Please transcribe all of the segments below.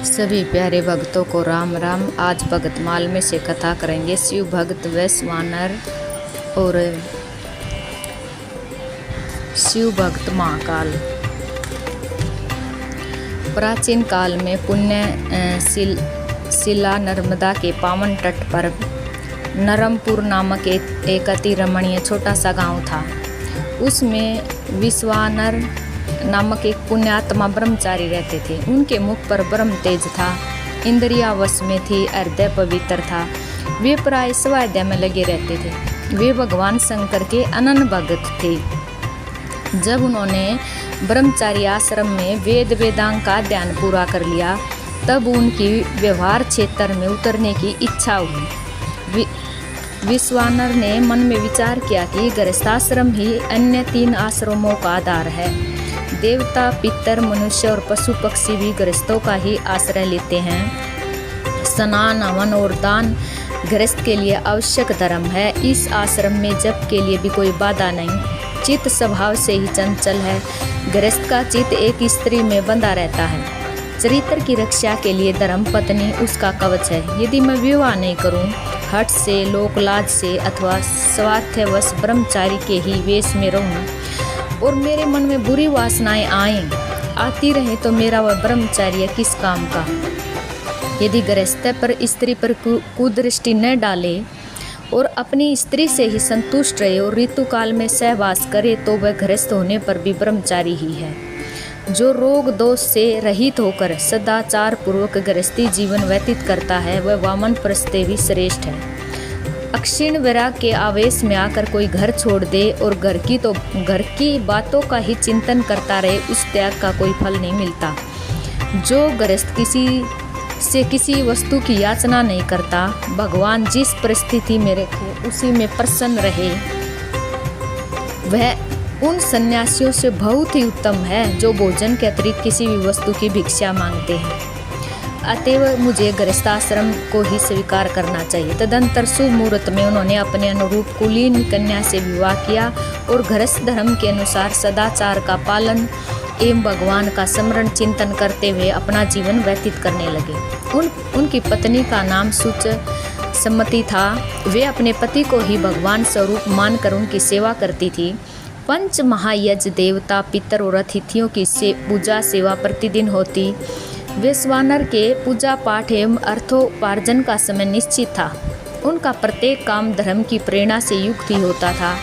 सभी प्यारे भक्तों को राम राम। आज भगतमाल में से कथा करेंगे शिव भक्त वैश्वानर और शिव भक्त महाकाल। प्राचीन काल में पुण्य शिला नर्मदा के पावन तट पर नरमपुर नामक एक अति रमणीय छोटा सा गांव था। उसमें विश्वानर नामक एक पुण्यात्मा ब्रह्मचारी रहते थे। उनके मुख पर ब्रह्म तेज था, इंद्रिया वश में थी, हृदय पवित्र था। वे प्राय स्वाध्याय में लगे रहते थे। वे भगवान शंकर के अनन्य भक्त थे। जब उन्होंने ब्रह्मचारी आश्रम में वेदांग का ध्यान पूरा कर लिया, तब उनकी व्यवहार क्षेत्र में उतरने की इच्छा हुई। विश्वानर ने मन में विचार किया कि गृहस्थाश्रम ही अन्य 3 आश्रमों का आधार है। देवता, पितर, मनुष्य और पशु पक्षी भी गृहस्थों का ही आश्रय लेते हैं। स्नान, हवन और दान गृहस्थ के लिए आवश्यक धर्म है। इस आश्रम में जप के लिए भी कोई बाधा नहीं। चित्त स्वभाव से ही चंचल है। गृहस्थ का चित्त एक स्त्री में बंधा रहता है। चरित्र की रक्षा के लिए धर्म पत्नी उसका कवच है। यदि मैं विवाह नहीं करूं, हठ से, लोकलाज से अथवा स्वार्थवश ब्रह्मचारी के ही वेश में रहूं और मेरे मन में बुरी वासनाएं आती रहे, तो मेरा वह ब्रह्मचार्य किस काम का। यदि गृहस्थ पर स्त्री पर कुदृष्टि न डाले और अपनी स्त्री से ही संतुष्ट रहे और ऋतु काल में सहवास करे, तो वह गृहस्थ होने पर भी ब्रह्मचारी ही है। जो रोग दोष से रहित होकर सदाचार पूर्वक गृहस्थी जीवन व्यतीत करता है, वह वामन प्रस्ते भी श्रेष्ठ है। अक्षीण वैराग के आवेश में आकर कोई घर छोड़ दे और घर की बातों का ही चिंतन करता रहे, उस त्याग का कोई फल नहीं मिलता। जो गृहस्थ किसी वस्तु की याचना नहीं करता, भगवान जिस परिस्थिति में रखे उसी में प्रसन्न रहे, वह उन सन्यासियों से बहुत ही उत्तम है जो भोजन के अतिरिक्त किसी भी वस्तु की भिक्षा मांगते हैं। अतएव मुझे गृहस्थाश्रम को ही स्वीकार करना चाहिए। तदंतर शुभ मुहूर्त में उन्होंने अपने अनुरूप कुलीन कन्या से विवाह किया और गृहस्थ धर्म के अनुसार सदाचार का पालन एवं भगवान का स्मरण चिंतन करते हुए अपना जीवन व्यतीत करने लगे। उनकी पत्नी का नाम सुचमती था। वे अपने पति को ही भगवान स्वरूप मानकर उनकी सेवा करती थी। 5 महायज्ञ, देवता, पितर और अतिथियों की पूजा सेवा प्रतिदिन होती। वैश्वानर के पूजा पाठ एवं अर्थोपार्जन का समय निश्चित था। उनका प्रत्येक काम धर्म की प्रेरणा से युक्त ही होता था।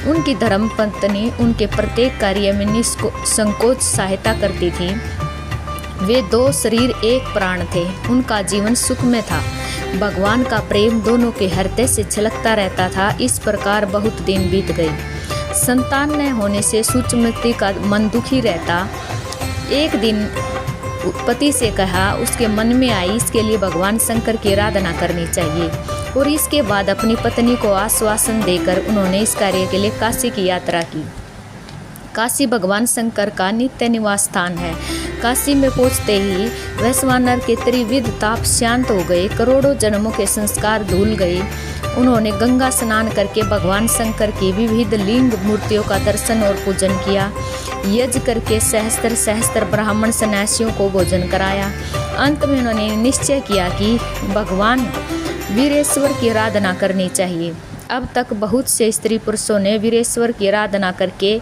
उनकी धर्म पत्नी उनके प्रत्येक कार्य में निसंकोच सहायता करती थी। वे 2 शरीर एक प्राण थे। उनका जीवन सुख में था। भगवान का प्रेम दोनों के हृदय से छलकता रहता था। इस प्रकार बहुत दिन बीत गए। संतान न होने से सुचमती का मन दुखी रहता। एक दिन पति से कहा, उसके मन में आई इसके लिए भगवान शंकर की आराधना करनी चाहिए, और इसके बाद अपनी पत्नी को आश्वासन देकर उन्होंने इस कार्य के लिए काशी की यात्रा की। काशी भगवान शंकर का नित्य निवास स्थान है। काशी में पहुंचते ही वैश्वानर के त्रिविध ताप शांत हो गए। करोड़ों जन्मों के संस्कार धुल गए। उन्होंने गंगा स्नान करके भगवान शंकर की विविध लिंग मूर्तियों का दर्शन और पूजन किया। यज्ञ करके सहस्त्र ब्राह्मण सन्यासियों को भोजन कराया। अंत में उन्होंने निश्चय किया कि भगवान वीरेश्वर की आराधना करनी चाहिए। अब तक बहुत से स्त्री पुरुषों ने वीरेश्वर की आराधना करके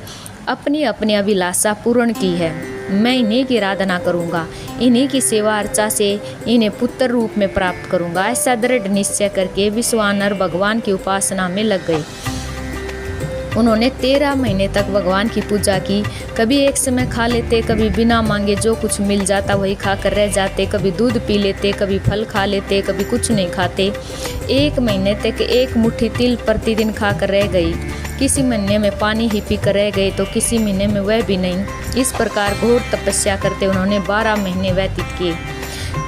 अपनी अपनी अभिलाषा पूर्ण की है। मैं इन्हीं की आराधना करूंगा, इन्हीं की सेवा अर्चा से इन्हें पुत्र रूप में प्राप्त करूंगा। ऐसा दृढ़ निश्चय करके विश्वानर भगवान की उपासना में लग गए। उन्होंने 13 महीने तक भगवान की पूजा की। कभी एक समय खा लेते, कभी बिना मांगे जो कुछ मिल जाता वही खाकर रह जाते। कभी दूध पी लेते, कभी फल खा लेते, कभी कुछ नहीं खाते। 1 महीने तक 1 मुट्ठी तिल प्रतिदिन खाकर रह गई। किसी महीने में पानी ही पीकर रह गए, तो किसी महीने में वह भी नहीं। इस प्रकार घोर तपस्या करते उन्होंने 12 महीने व्यतीत किए।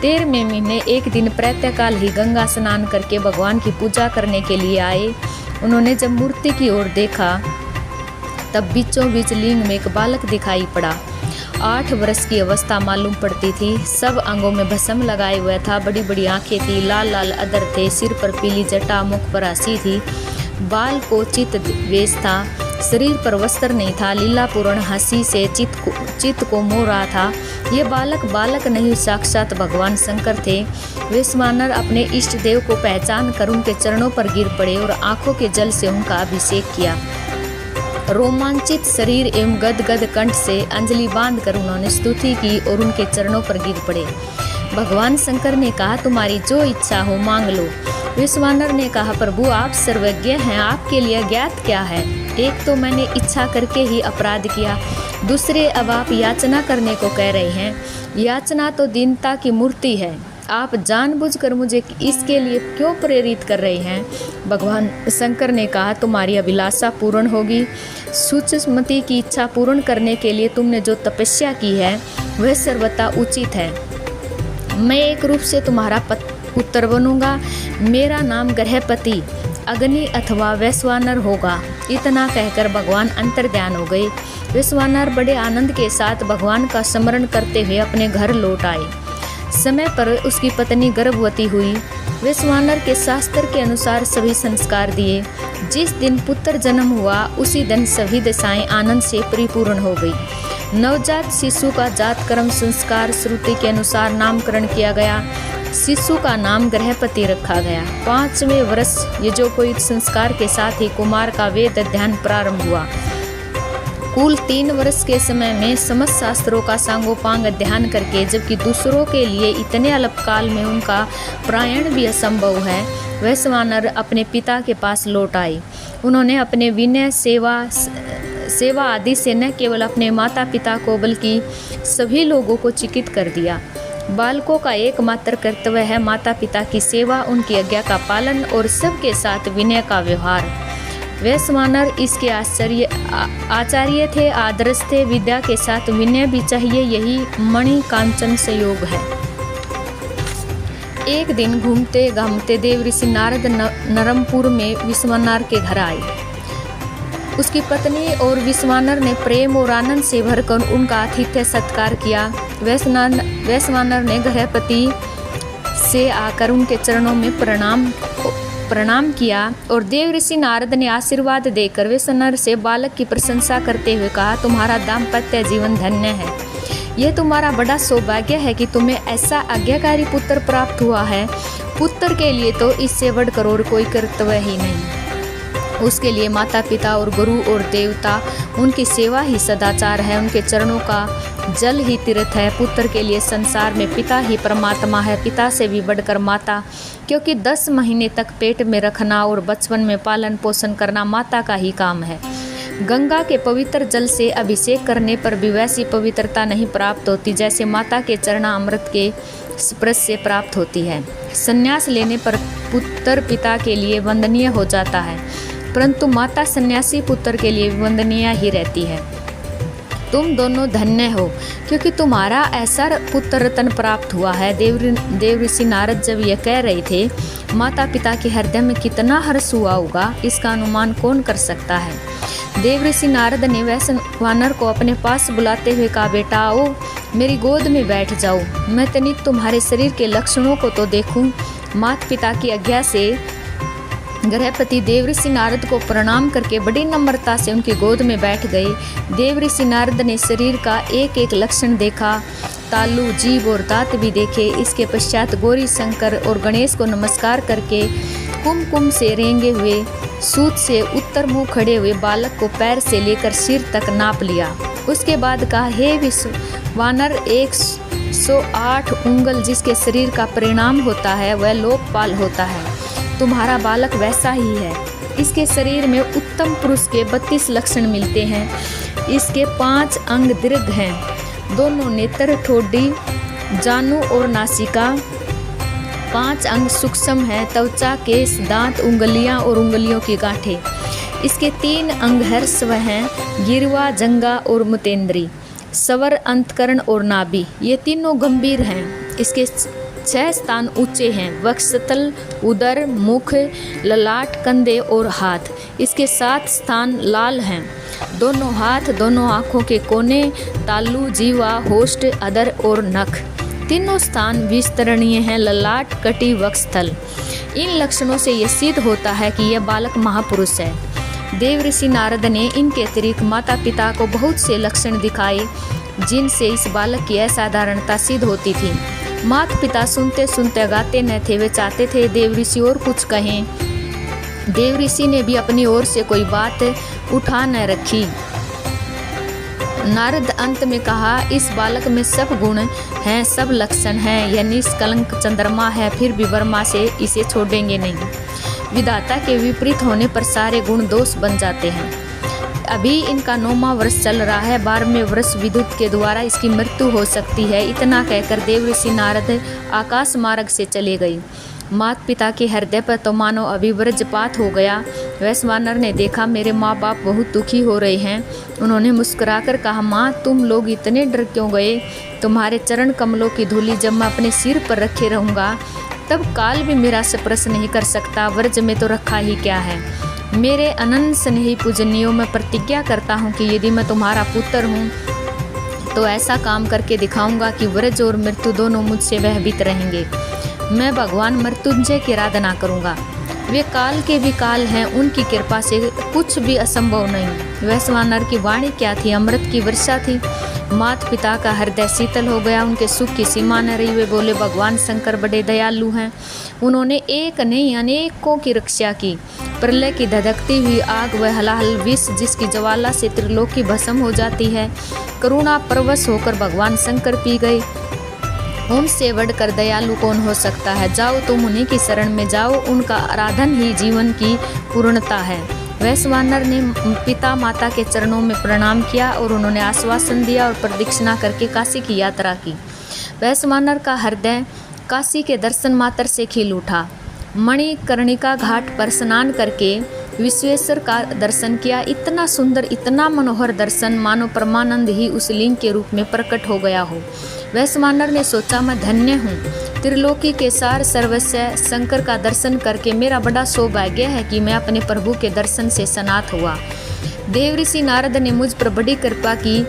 13वें महीने एक दिन प्रातःकाल ही गंगा स्नान करके भगवान की पूजा करने के लिए आए। उन्होंने जब मूर्ति की ओर देखा, तब बीचों बीच लिंग में एक बालक दिखाई पड़ा। 8 वर्ष की अवस्था मालूम पड़ती थी। सब अंगों में भस्म लगाए हुआ था। बड़ी बड़ी आंखें थी, लाल लाल अधर थे, सिर पर पीली जटा, मुख पर हंसी थी, बाल को चित वेश था। शरीर पर वस्त्र नहीं था, लीलापूर्ण हंसी से चित्त को मोह रहा था। ये बालक नहीं, साक्षात भगवान शंकर थे। वैश्वानर अपने इष्ट देव को पहचान कर उनके चरणों पर गिर पड़े और आंखों के जल से उनका अभिषेक किया। रोमांचित शरीर एवं गदगद कंठ से अंजलि बांधकर उन्होंने स्तुति की और उनके चरणों पर गिर पड़े। भगवान शंकर ने कहा, तुम्हारी जो इच्छा हो मांग लो। वैश्वानर ने कहा, प्रभु आप सर्वज्ञ हैं, आपके लिए अज्ञात क्या है? एक तो मैंने इच्छा करके ही अपराध किया, दूसरे अब आप याचना करने को कह रहे हैं। याचना तो दीनता की मूर्ति है, आप जानबूझकर मुझे इसके लिए क्यों प्रेरित कर रहे हैं? भगवान शंकर ने कहा, तुम्हारी अभिलाषा पूर्ण होगी। सुचमती की इच्छा पूर्ण करने के लिए तुमने जो तपस्या की है वह सर्वथा उचित है। मैं एक रूप से तुम्हारा पुत्र बनूंगा। मेरा नाम ग्रहपति, अग्नि अथवा वैश्वानर होगा। इतना कहकर भगवान अंतर्ध्यान हो गए। वैश्वानर बड़े आनंद के साथ भगवान का स्मरण करते हुए अपने घर लौट आए। समय पर उसकी पत्नी गर्भवती हुई। वैश्वानर के शास्त्र के अनुसार सभी संस्कार दिए। जिस दिन पुत्र जन्म हुआ उसी दिन सभी दशाएं आनंद से परिपूर्ण हो गई। नवजात शिशु का जातकर्म संस्कार श्रुति के अनुसार नामकरण किया गया। शिशु का नाम ग्रहपति रखा गया। 5वें वर्ष यजोपवीत संस्कार के साथ ही कुमार का वेद अध्ययन प्रारंभ हुआ। कुल 3 वर्ष के समय में समस्त शास्त्रों का सांगोपांग अध्ययन करके, जबकि दूसरों के लिए इतने अल्पकाल में उनका प्रायण भी असंभव है, वैश्वानर अपने पिता के पास लौट आए। उन्होंने अपने विनय सेवा आदि से न केवल अपने माता पिता को बल्कि सभी लोगों को चकित कर दिया। बालकों का एकमात्र कर्तव्य है माता पिता की सेवा, उनकी आज्ञा का पालन और सबके साथ विनय का व्यवहार। वैश्वानर इसके आचार्य थे, आदर्श थे। विद्या के साथ विनय भी चाहिए, यही मणि कांचन संयोग है। एक दिन घूमते घामते देव ऋषि नारद नरमपुर में वैश्वानर के घर आए। उसकी पत्नी और वैश्वानर ने प्रेम और आनंद से भरकर उनका आतिथ्य सत्कार किया। वैश्वानर ने ग्रहपति से आकर उनके चरणों में प्रणाम किया और देव ऋषि नारद ने आशीर्वाद देकर वैश्वानर से बालक की प्रशंसा करते हुए कहा, तुम्हारा दाम्पत्य जीवन धन्य है। यह तुम्हारा बड़ा सौभाग्य है कि तुम्हें ऐसा आज्ञाकारी पुत्र प्राप्त हुआ है। पुत्र के लिए तो इससे बढ़कर और कोई कर्तव्य ही नहीं। उसके लिए माता पिता और गुरु और देवता, उनकी सेवा ही सदाचार है। उनके चरणों का जल ही तीर्थ है। पुत्र के लिए संसार में पिता ही परमात्मा है, पिता से भी बढ़कर माता, क्योंकि 10 महीने तक पेट में रखना और बचपन में पालन पोषण करना माता का ही काम है। गंगा के पवित्र जल से अभिषेक करने पर भी वैसी पवित्रता नहीं प्राप्त होती जैसे माता के चरणामृत के स्पर्श से प्राप्त होती है। संन्यास लेने पर पुत्र पिता के लिए वंदनीय हो जाता है, परंतु माता सन्यासी पुत्र के लिए वंदनीय ही रहती है। तुम दोनों धन्य हो क्योंकि तुम्हारा ऐसा पुत्र रत्न प्राप्त हुआ है। देव ऋषि नारद जब यह कह रहे थे, माता पिता के हृदय में कितना हर्ष हुआ होगा, इसका अनुमान कौन कर सकता है। देव ऋषि नारद ने वैश्वानर को अपने पास बुलाते हुए कहा, बेटा आओ मेरी गोद में बैठ जाओ, मैं तनिक तुम्हारे शरीर के लक्षणों को तो देखूं। माता पिता की आज्ञा से ग्रहपति देव ऋषि नारद को प्रणाम करके बड़ी नम्रता से उनकी गोद में बैठ गए। देव ऋषि नारद ने शरीर का एक एक लक्षण देखा, तालु, जीभ और दांत भी देखे। इसके पश्चात गौरी शंकर और गणेश को नमस्कार करके कुमकुम से रेंगे हुए सूत से उत्तर मुँह खड़े हुए बालक को पैर से लेकर सिर तक नाप लिया। उसके बाद कहा, हे वैश्वानर, 108 उंगल जिसके शरीर का परिणाम होता है वह लोकपाल होता है। तुम्हारा बालक वैसा ही है। इसके शरीर में उत्तम पुरुष के 32 लक्षण मिलते हैं। इसके 5 अंग दीर्घ हैं, दोनों नेत्र, ठोडी, जानु और नासिका। 5 अंग सूक्ष्म हैं, त्वचा, केश, दांत, उंगलियां और उंगलियों की गांठें। इसके 3 अंग हर्षव हैं, गिरवा, जंगा और मुतेंद्री, स्वर, अंतकरण और नाभि। ये तीनों गंभीर हैं। इसके 6 स्थान ऊंचे हैं, वक्षस्थल, उदर, मुख, ललाट, कंधे और हाथ। इसके 7 स्थान लाल हैं, दोनों हाथ, दोनों आँखों के कोने, तालु, जीवा, होष्ठ, अधर और नख। तीनों स्थान विस्तरणीय हैं, ललाट, कटी, वक्षस्थल। इन लक्षणों से यह सिद्ध होता है कि यह बालक महापुरुष है। देवऋषि नारद ने इनके अतिरिक्त माता पिता को बहुत से लक्षण दिखाए जिनसे इस बालक की असाधारणता सिद्ध होती थी। माता पिता सुनते सुनते गाते न थे, वे चाहते थे देवऋषि और कुछ कहें। देवऋषि ने भी अपनी ओर से कोई बात उठा न रखी। नारद अंत में कहा, इस बालक में सब गुण हैं, सब लक्षण हैं, यह निष्कलंक चंद्रमा है, फिर भी वर्मा से इसे छोड़ेंगे नहीं। विधाता के विपरीत होने पर सारे गुण दोष बन जाते हैं। अभी इनका 9वां वर्ष चल रहा है, 12वें वर्ष विद्युत के द्वारा इसकी मृत्यु हो सकती है। इतना कहकर देवऋषि नारद आकाश मार्ग से चले गए। माता पिता के हृदय पर तो मानो अभी वज्रपात हो गया। वैश्वानर ने देखा मेरे माँ बाप बहुत दुखी हो रहे हैं। उन्होंने मुस्कुराकर कहा, माँ तुम लोग इतने डर क्यों गए? तुम्हारे चरण कमलों की धूलि जब मैं अपने सिर पर रखे रहूँगा तब काल भी मेरा स्पर्श नहीं कर सकता। व्रज में तो रखा ही क्या है। मेरे अनंत स्नेही पूजनियों में प्रतिज्ञा करता हूँ कि यदि मैं तुम्हारा पुत्र हूँ तो ऐसा काम करके दिखाऊंगा कि व्रज और मृत्यु दोनों मुझसे भयभीत रहेंगे। मैं भगवान मृत्युंजय की आराधना करूंगा। वे काल के भी काल हैं, उनकी कृपा से कुछ भी असंभव नहीं। वैश्वानर की वाणी क्या थी? अमृत की वर्षा थी। माता पिता का हृदय शीतल हो गया, उनके सुख की सीमा न रही। वे बोले, भगवान शंकर बड़े दयालु हैं। उन्होंने एक नहीं अनेकों की रक्षा की। प्रलय की धधकती हुई आग व हलाहल विष जिसकी ज्वाला से त्रिलोकी भस्म हो जाती है, करुणा परवश होकर भगवान शंकर पी गए। उनसे बढ़कर दयालु कौन हो सकता है? जाओ तुम उन्हीं की शरण में जाओ, उनका आराधन ही जीवन की पूर्णता है। वैश्वानर ने पिता माता के चरणों में प्रणाम किया और उन्होंने आश्वासन दिया और प्रदक्षिणा करके काशी की यात्रा की। वैश्वानर का हृदय काशी के दर्शन मात्र से खिल उठा। मणिकर्णिका घाट पर स्नान करके विश्वेश्वर का दर्शन किया। इतना सुंदर, इतना मनोहर दर्शन, मानो परमानंद ही उस लिंग के रूप में प्रकट हो गया हो। वैश्वानर ने सोचा, मैं धन्य हूँ। त्रिलोकी के सार सर्वस्व शंकर का दर्शन करके मेरा बड़ा सौभाग्य है कि मैं अपने प्रभु के दर्शन से सनात हुआ। देवऋषि नारद ने मुझ पर बड़ी कृपा की,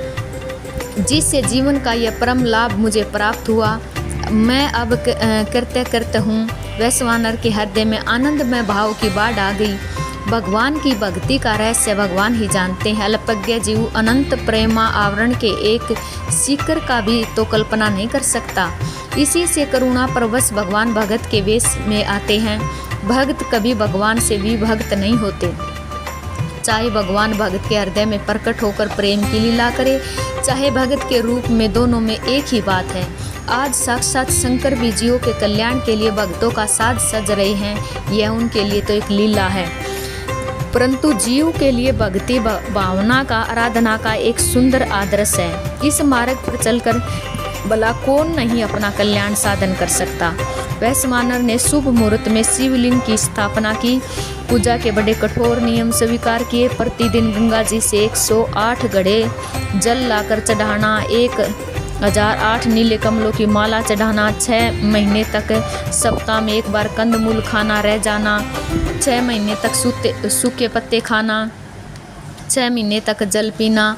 जिससे जीवन का यह परम लाभ मुझे प्राप्त हुआ। मैं अब कृतकृत हूँ। वैश्वानर के हृदय में आनंदमय भाव की बाढ़ आ गई। भगवान की भक्ति का रहस्य भगवान ही जानते हैं। अल्पज्ञ जीव अनंत प्रेमा आवरण के एक शिखर का भी तो कल्पना नहीं कर सकता। इसी से करुणा परवश भगवान भगत के वेश में आते हैं। भक्त कभी भगवान से विभक्त नहीं होते। चाहे भगवान भगत के हृदय में प्रकट होकर प्रेम की लीला करे, चाहे भगत के रूप में, दोनों में एक ही बात है। आज साक्षात शंकर भी जीवों के कल्याण के लिए भक्तों का साज सज रहे हैं। यह उनके लिए तो एक लीला है, परंतु जीव के लिए भक्ति भावना का, आराधना का एक सुंदर आदर्श है। इस मार्ग पर चलकर भला कौन नहीं अपना कल्याण साधन कर सकता। वैश्वानर ने शुभ मुहूर्त में शिवलिंग की स्थापना की। पूजा के बड़े कठोर नियम स्वीकार किए। प्रतिदिन गंगा जी से 108 घड़े जल लाकर चढ़ाना, 1008 नीले कमलों की माला चढ़ाना, 6 महीने तक सप्ताह में एक बार कंदमूल खाना रह जाना, 6 महीने तक सूखे पत्ते खाना, 6 महीने तक जल पीना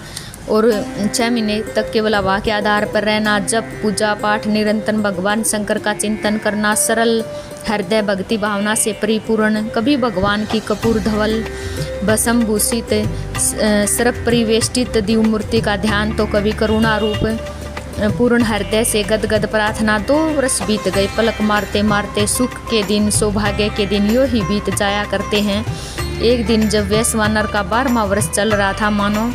और 6 महीने तक केवल हवा के आधार पर रहना। जब पूजा पाठ निरंतर भगवान शंकर का चिंतन करना, सरल हृदय भक्ति भावना से परिपूर्ण, कभी भगवान की कपूर धवल भस्म भूषित सर्प परिवेष्टित दिव्य मूर्ति का ध्यान, तो कभी करुणा रूप पूर्ण हृदय से गदगद प्रार्थना। 2 वर्ष बीत गए। पलक मारते मारते सुख के दिन, सौभाग्य के दिन यूँ ही बीत जाया करते हैं। एक दिन जब वैश्वानर का 12वां वर्ष चल रहा था, मानो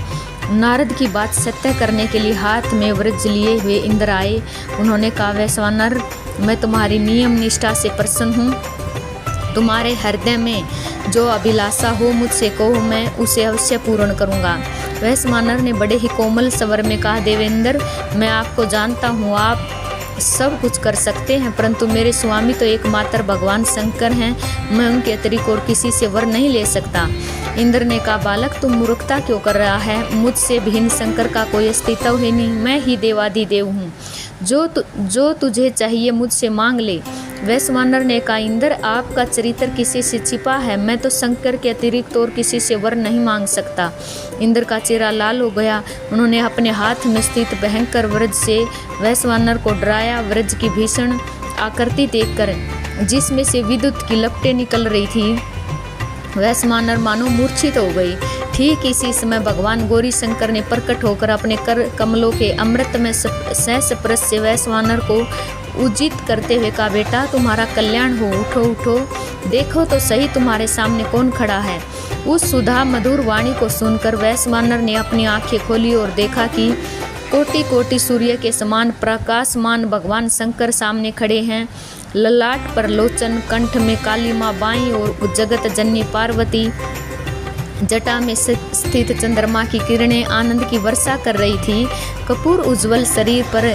नारद की बात सत्य करने के लिए हाथ में वज्र लिए हुए इंद्र आए। उन्होंने कहा, वैश्वानर, मैं तुम्हारी नियम निष्ठा से प्रसन्न हूँ। तुम्हारे हृदय में जो अभिलाषा हो मुझसे कहो, मैं उसे अवश्य पूर्ण करूँगा। वैश्वानर ने बड़े ही कोमल स्वर में कहा, देवेंद्र, मैं आपको जानता हूँ, आप सब कुछ कर सकते हैं, परंतु मेरे स्वामी तो एकमात्र भगवान शंकर हैं। मैं उनके अतिरिक्त और किसी से वर नहीं ले सकता। इंद्र ने कहा, बालक, तुम मूर्खता क्यों कर रहा है? मुझसे भिन्न शंकर का कोई अस्तित्व ही नहीं। मैं ही देवाधिदेव हूँ। जो तुझे चाहिए मुझसे मांग ले। वैश्वानर ने कहा, इंद्र, आपका चरित्र किसी से छिपा है। मैं तो शंकर के अतिरिक्त और किसी से वर नहीं मांग सकता। इंद्र का चेहरा लाल हो गया। उन्होंने अपने हाथ में स्थित भयंकर वज्र से वैश्वानर को डराया। वज्र की भीषण आकृति देखकर, जिसमें से विद्युत की लपटें निकल रही थी, वैश्वानर मानो मूर्छित हो गई। ठीक इसी समय भगवान गौरी शंकर ने प्रकट होकर अपने कर कमलों के अमृत में सहस्पर्श से वैश्वानर को उज्जित करते हुए कहा, बेटा तुम्हारा कल्याण हो, उठो उठो, देखो तो सही तुम्हारे सामने कौन खड़ा है। उस सुधा मधुर वाणी को सुनकर वैश्वानर ने अपनी आंखें खोली और देखा कि कोटि कोटि सूर्य के समान प्रकाशमान भगवान शंकर सामने खड़े हैं। ललाट पर लोचन, कंठ में काली माँ बाई और जगत जननी पार्वती जटा में स्थित चंद्रमा की किरणें आनंद की वर्षा कर रही थी। कपूर उज्जवल शरीर पर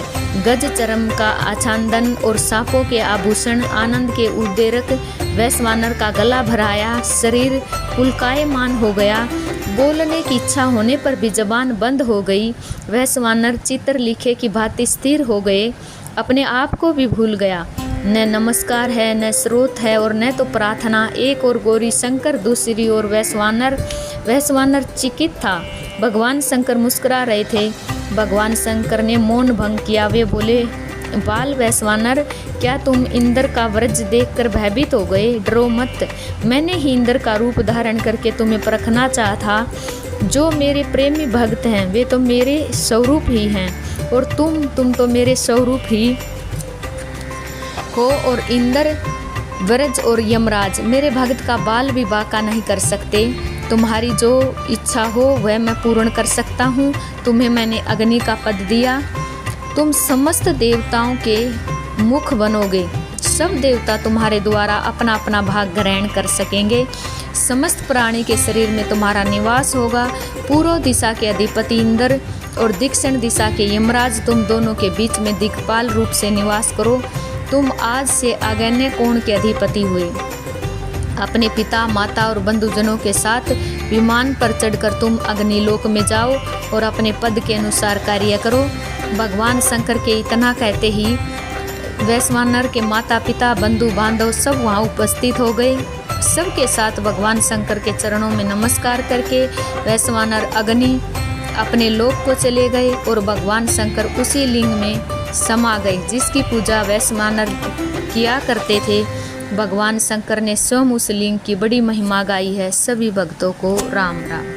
गज चरम का आच्छादन और सांपों के आभूषण आनंद के उद्रेक वैश्वानर का गला भराया शरीर पुलकायमान हो गया। बोलने की इच्छा होने पर भी जबान बंद हो गई। वैश्वानर चित्र लिखे की भांति स्थिर हो गए, अपने आप को भी भूल गया। न नमस्कार है, न स्रोत है और न तो प्रार्थना। एक और गौरी शंकर, दूसरी ओर वैश्वानर चिकित था। भगवान शंकर मुस्कुरा रहे थे। भगवान शंकर ने मौन भंग किया। वे बोले, बाल वैश्वानर, क्या तुम इंद्र का व्रज देखकर भयभीत हो गए? डरो मत, मैंने ही इंद्र का रूप धारण करके तुम्हें परखना चाहा था। जो मेरे प्रेमी भक्त हैं वे तो मेरे स्वरूप ही हैं और तुम तो मेरे स्वरूप ही हो। और इंद्र, व्रज और यमराज मेरे भक्त का बाल भी बांका नहीं कर सकते। तुम्हारी जो इच्छा हो वह मैं पूर्ण कर सकता हूँ। तुम्हें मैंने अग्नि का पद दिया, तुम समस्त देवताओं के मुख बनोगे। सब देवता तुम्हारे द्वारा अपना अपना भाग ग्रहण कर सकेंगे। समस्त प्राणी के शरीर में तुम्हारा निवास होगा। पूर्व दिशा के अधिपति इंद्र और दक्षिण दिशा के यमराज तुम दोनों के बीच में दिक्पाल रूप से निवास करो। तुम आज से आग्नेय कोण के अधिपति हुए। अपने पिता, माता और बंधुजनों के साथ विमान पर चढ़कर तुम अग्निलोक में जाओ और अपने पद के अनुसार कार्य करो। भगवान शंकर के इतना कहते ही वैश्वानर के माता पिता, बंधु बांधव सब वहाँ उपस्थित हो गए। सबके साथ भगवान शंकर के चरणों में नमस्कार करके वैश्वानर अग्नि अपने लोक को चले गए और भगवान शंकर उसी लिंग में समा गए जिसकी पूजा वैश्वानर किया करते थे। भगवान शंकर ने स्वयं उस लिंग की बड़ी महिमा गाई है। सभी भक्तों को राम राम।